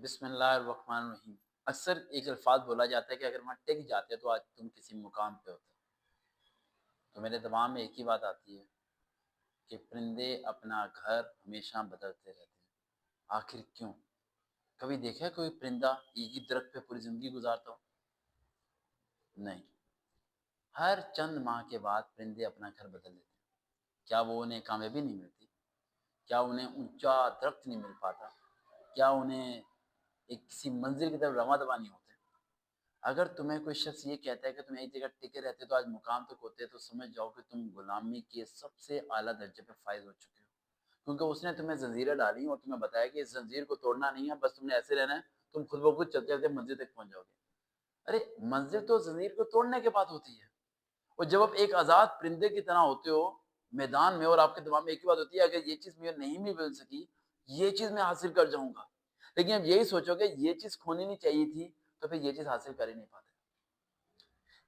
بسم اللہ الرحمن الرحیم۔ اکثر ایک الفاظ بولا جاتا ہے کہ اگر وہاں ٹک جاتے تو آج تم کسی مقام پہ ہوتے۔ تو میرے دماغ میں ایک ہی بات آتی ہے کہ پرندے اپنا گھر ہمیشہ بدلتے رہتے ہیں، آخر کیوں؟ کبھی دیکھا ہے کوئی پرندہ ایک ہی درخت پہ پوری زندگی گزارتا ہو؟ نہیں، ہر چند ماہ کے بعد پرندے اپنا گھر بدل دیتے ہیں۔ کیا وہ انہیں کامیابی نہیں ملتی؟ کیا انہیں اونچا درخت نہیں مل پاتا؟ کیا انہیں ایک کسی منزل کی طرف رواں دواں نہیں ہوتے؟ اگر تمہیں کوئی شخص یہ کہتا ہے کہ تم ایک جگہ ٹکے رہتے تو آج مقام تک ہوتے، تو سمجھ جاؤ کہ تم غلامی کے سب سے اعلیٰ درجے پہ فائز ہو چکے ہو، کیونکہ اس نے تمہیں زنجیریں ڈالی اور تمہیں بتایا کہ اس زنجیر کو توڑنا نہیں ہے، بس تم نے ایسے رہنا ہے، تم خود بخود چلتے چلتے منزل تک پہنچ جاؤ گے۔ ارے منزل تو زنجیر کو توڑنے کے بعد ہوتی ہے، اور جب آپ ایک آزاد پرندے کی طرح ہوتے ہو میدان میں، اور آپ کے دماغ میں ایک ہی بات ہوتی ہے اگر یہ چیز مجھے نہیں بھی مل سکی، یہ چیز میں حاصل کر جاؤں گا، لیکن اب یہی سوچو کہ یہ چیز کھونی نہیں چاہیے تھی، تو پھر یہ چیز حاصل کر ہی نہیں پاتے۔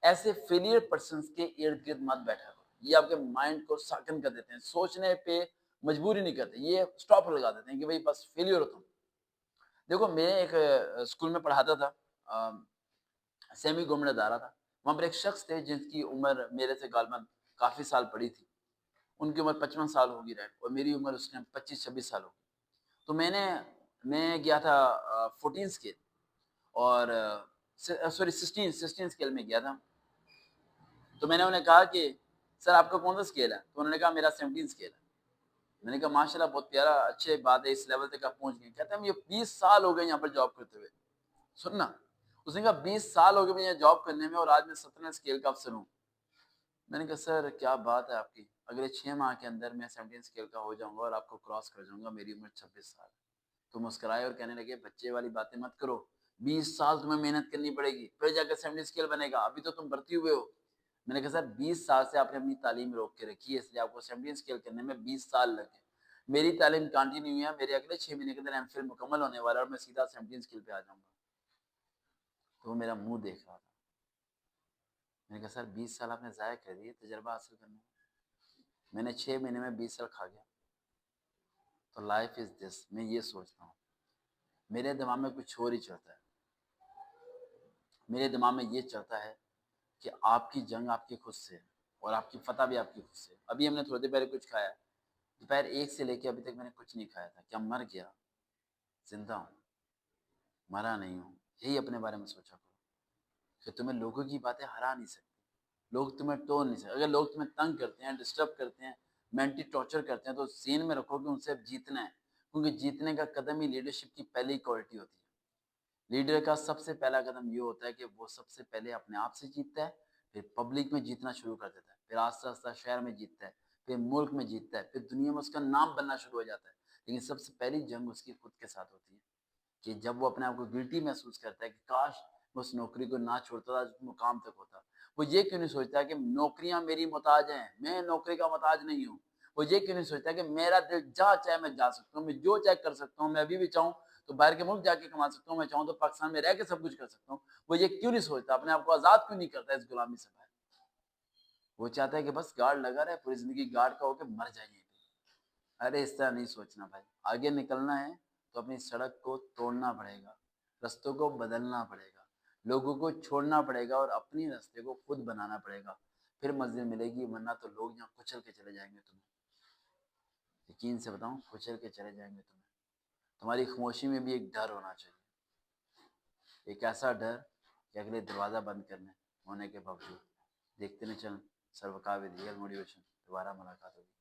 ایسے فیلئر پرسنس کے ارد گرد مت بیٹھا کرو، یہ آپ کے مائنڈ کو ساکن کر دیتے ہیں، سوچنے پہ مجبوری نہیں کرتے، یہ سٹاپ لگا دیتے ہیں کہ بھئی بس فیلئر ہو تم۔ دیکھو میں ایک اسکول میں پڑھاتا تھا، سیمی گورنمنٹ ادارہ تھا، وہاں پر ایک شخص تھے جن کی عمر میرے سے غالباً کافی سال بڑی تھی، ان کی عمر 55 سال ہوگی رہے، اور میری عمر اس ٹائم 25-26 سال ہوگی۔ تو میں گیا تھا 14 اسکیل، اور سوری 16 اسکیل میں گیا تھا۔ تو میں نے انہیں کہا کہ سر آپ کا کون سا اسکیل ہے؟ تو انہوں نے کہا میرا 17 اسکیل ہے۔ میں نے کہا ماشاءاللہ بہت پیارا، اچھے بات ہے، اس لیول تک آپ پہنچ گئے۔ کہتے ہیں یہ 20 سال ہو گئے یہاں پر جاب کرتے ہوئے۔ سننا، اس نے کہا 20 سال ہو گئے مجھے جاب کرنے میں، اور آج میں 17 اسکیل کا افسر ہوں۔ میں نے کہا سر کیا بات ہے آپ کی، اگلے 6 ماہ کے اندر میں 17 اسکیل کا ہو جاؤں گا اور آپ کو کراس کر جاؤں گا، میری عمر 26 سال ہے۔ تو مسکرائے اور کہنے لگے بچے والی باتیں مت کرو، 20 سال تمہیں محنت کرنی پڑے گی، پھر جا کے 17 اسکیل بنے گا، ابھی تو تم بھرتی ہوئے ہو۔ میں نے کہا سر 20 سال سے آپ نے اپنی تعلیم روک کے رکھی ہے، اس لیے آپ کو 17 اسکیل کرنے میں 20 سال لگے۔ میری تعلیم کنٹینیو ہوئی ہے، میرے اگلے 6 مہینے کے اندر ایم فل مکمل ہونے والا ہے، اور میں سیدھا 17 اسکیل پہ آ جاؤں گا۔ تو وہ میرا منہ دیکھ رہا تھا۔ میں نے کہا سر 20 سال آپ نے ضائع کر دیے تجربہ حاصل کرنے میں، میں نے 6 مہینے میں 20 سال کھا گیا۔ تو لائف از دس، میں یہ سوچتا ہوں، میرے دماغ میں کچھ اور ہی چلتا ہے، میرے دماغ میں یہ چلتا ہے کہ آپ کی جنگ آپ کی خود سے ہے، اور آپ کی فتح بھی آپ کی خود سے ہے۔ ابھی ہم نے تھوڑی دیر پہلے کچھ کھایا ہے، دوپہر 1 سے لے کے ابھی تک میں نے کچھ نہیں کھایا تھا، کیا مر گیا؟ زندہ ہوں، مرا نہیں ہوں۔ یہی اپنے بارے میں سوچا کرو کہ تمہیں لوگوں کی باتیں ہرا نہیں سکتی، لوگ تمہیں توڑ نہیں سکتے۔ اگر لوگ تمہیں تنگ کرتے ہیں، ڈسٹرب کرتے ہیں، مینٹلی ٹارچر کرتے ہیں، تو ذہن میں رکھو کہ ان سے اب جیتنا ہے، کیونکہ جیتنے کا قدم ہی لیڈرشپ کی پہلی کوالٹی ہوتی ہے۔ لیڈر کا سب سے پہلا قدم یہ ہوتا ہے کہ وہ سب سے پہلے اپنے آپ سے جیتتا ہے، پھر پبلک میں جیتنا شروع کر دیتا ہے، پھر آہستہ آہستہ شہر میں جیتتا ہے، پھر ملک میں جیتتا ہے، پھر دنیا میں اس کا نام بننا شروع ہو جاتا ہے۔ لیکن سب سے پہلی جنگ اس کی خود کے ساتھ ہوتی ہے، کہ جب وہ اپنے آپ کو گلٹی محسوس کرتا ہے کہ کاش میں اس نوکری کو نہ چھوڑتا تھا، اس مقام تک ہوتا۔ وہ یہ کیوں نہیں سوچتا کہ نوکریاں میری محتاج ہیں، میں نوکری کا محتاج نہیں ہوں۔ وہ یہ کیوں نہیں سوچتا کہ میرا دل جہاں چاہے میں جا سکتا ہوں، میں جو چاہے کر سکتا ہوں، میں ابھی بھی چاہوں تو باہر کے ملک جا کے کما سکتا ہوں، میں چاہوں تو پاکستان میں رہ کے سب کچھ کر سکتا ہوں۔ وہ یہ کیوں نہیں سوچتا، اپنے آپ کو آزاد کیوں نہیں کرتا اس غلامی سے باہر؟ وہ چاہتا ہے کہ بس گارڈ لگا رہے، پوری زندگی گارڈ کا ہو کے مر جائیے۔ ارے اس طرح نہیں سوچنا بھائی، آگے نکلنا ہے تو اپنی سڑک کو توڑنا پڑے گا، رستوں کو بدلنا پڑے گا، لوگوں کو چھوڑنا پڑے گا، اور اپنی راستے کو خود بنانا پڑے گا، پھر منزل ملے گی، ورنہ تو لوگ یہاں کچل کے چلے جائیں گے تمہیں۔ یقین سے بتاؤں، کچل کے چلے جائیں گے تمہیں۔ تمہاری خاموشی میں بھی ایک ڈر ہونا چاہیے، ایک ایسا ڈر کہ اگلے دروازہ بند کرنے ہونے کے باوجود دیکھتے نہیں چل سروکار ود ریئل موٹیویشن، دوبارہ ملاقات ہوگی۔